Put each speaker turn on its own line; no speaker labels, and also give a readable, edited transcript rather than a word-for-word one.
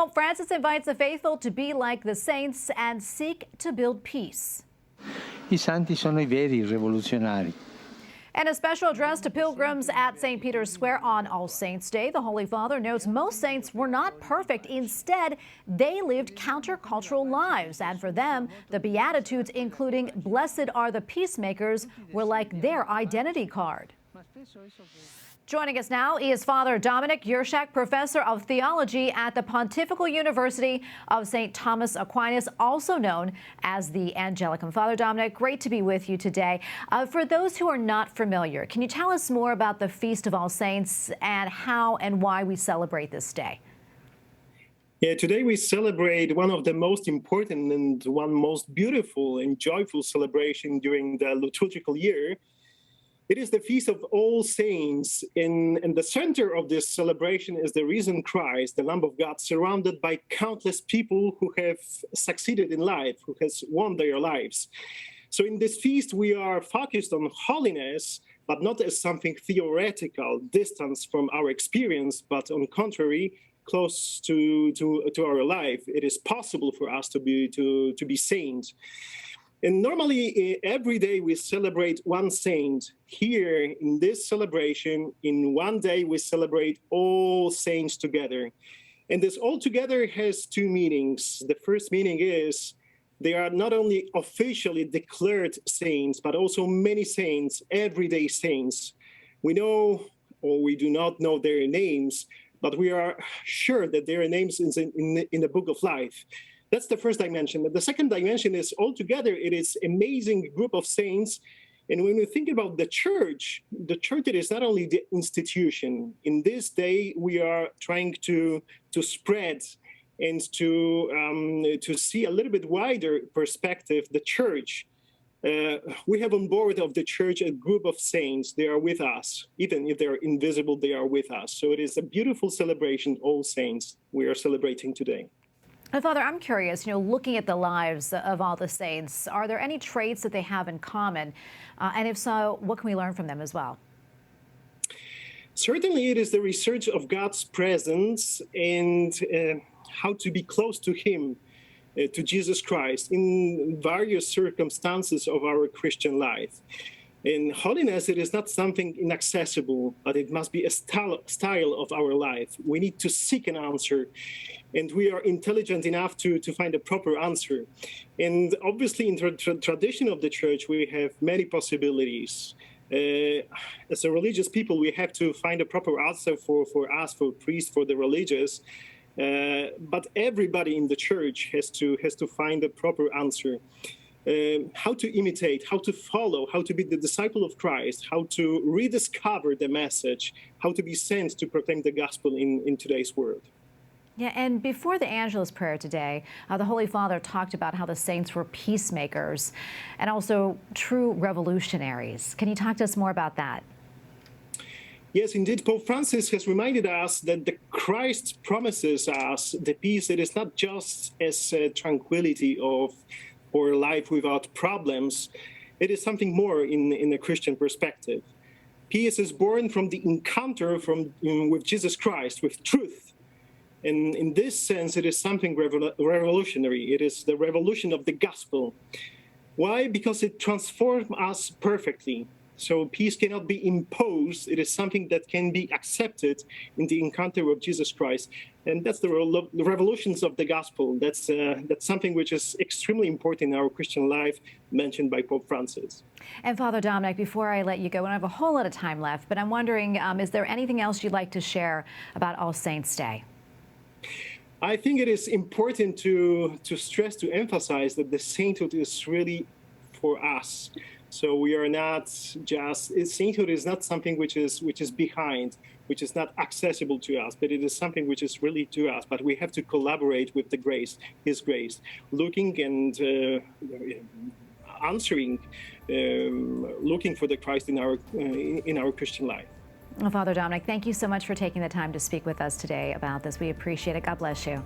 Pope Francis invites the faithful to be like the saints and seek to build peace.
I santi sono I veri rivoluzionari.
In a special address to pilgrims at St. Peter's Square on All Saints' Day, the Holy Father notes most saints were not perfect. Instead, they lived countercultural lives. And for them, the beatitudes, including "Blessed are the peacemakers," were like their identity card. Joining us now is Father Dominik Jurczak, professor of theology at the Pontifical University of St. Thomas Aquinas, also known as the ANGELICUM. Father Dominik, great to be with you today. For those who are not familiar, can you tell us more about the Feast of All Saints and how and why we celebrate this day?
Yeah, today we celebrate one of the most important and one most beautiful and joyful celebration during the liturgical year. It is the Feast of All Saints, and the center of this celebration is the risen Christ, the Lamb of God, surrounded by countless people who have succeeded in life, who has won their lives. So in this feast, we are focused on holiness, but not as something theoretical, distant from our experience, but on the contrary, close to our life. It is possible for us to be saints. And normally, every day we celebrate one saint. Here, in this celebration, in one day, we celebrate all saints together. And this all together has two meanings. The first meaning is they are not only officially declared saints, but also many saints, everyday saints. We know, or we do not know their names, but we are sure that their names is in the book of life. That's the first dimension. The second dimension is altogether, it is an amazing group of saints. And when we think about the church, it is not only the institution. In this day, we are trying to spread and to see a little bit wider perspective, the church. We have on board of the church a group of saints. They are with us. Even if they're invisible, they are with us. So it is a beautiful celebration, all saints, we are celebrating today.
Father, I'm curious, looking at the lives of all the saints, are there any traits that they have in common? And if so, what can we learn from them as well?
Certainly, it is the research of God's presence and how to be close to Him, to Jesus Christ, in various circumstances of our Christian life. In holiness, it is not something inaccessible, but it must be a style of our life. We need to seek an answer, and we are intelligent enough to find a proper answer. And obviously, in the tradition of the church, we have many possibilities. As a religious people, we have to find a proper answer for us, for priests, for the religious. But everybody in the church has to find a proper answer. How to imitate, how to follow, how to be the disciple of Christ, how to rediscover the message, how to be sent to proclaim the gospel in today's world.
Yeah, and before the Angelus prayer today, the Holy Father talked about how the saints were peacemakers and also true revolutionaries. Can you talk to us more about that?
Yes, indeed. Pope Francis has reminded us that the Christ promises us the peace that is not just as tranquility or life without problems. It is something more in a Christian perspective. Peace is born from the encounter with Jesus Christ, with truth. And in this sense, it is something revolutionary. It is the revolution of the gospel. Why? Because it transforms us perfectly. So peace cannot be imposed. It is something that can be accepted in the encounter of Jesus Christ. And that's the revolutions of the gospel. That's something which is extremely important in our Christian life, mentioned by Pope Francis.
And Father Dominik, before I let you go, and I have a whole lot of time left, but I'm wondering, is there anything else you'd like to share about All Saints' Day?
I think it is important to stress, to emphasize that the sainthood is really for us. So we are not just, sainthood is not something which is behind, which is not accessible to us, but it is something which is really to us. But we have to collaborate with the grace, His grace, looking and answering, looking for the Christ in our Christian life.
Well, Father Dominik, thank you so much for taking the time to speak with us today about this. We appreciate it. God bless you.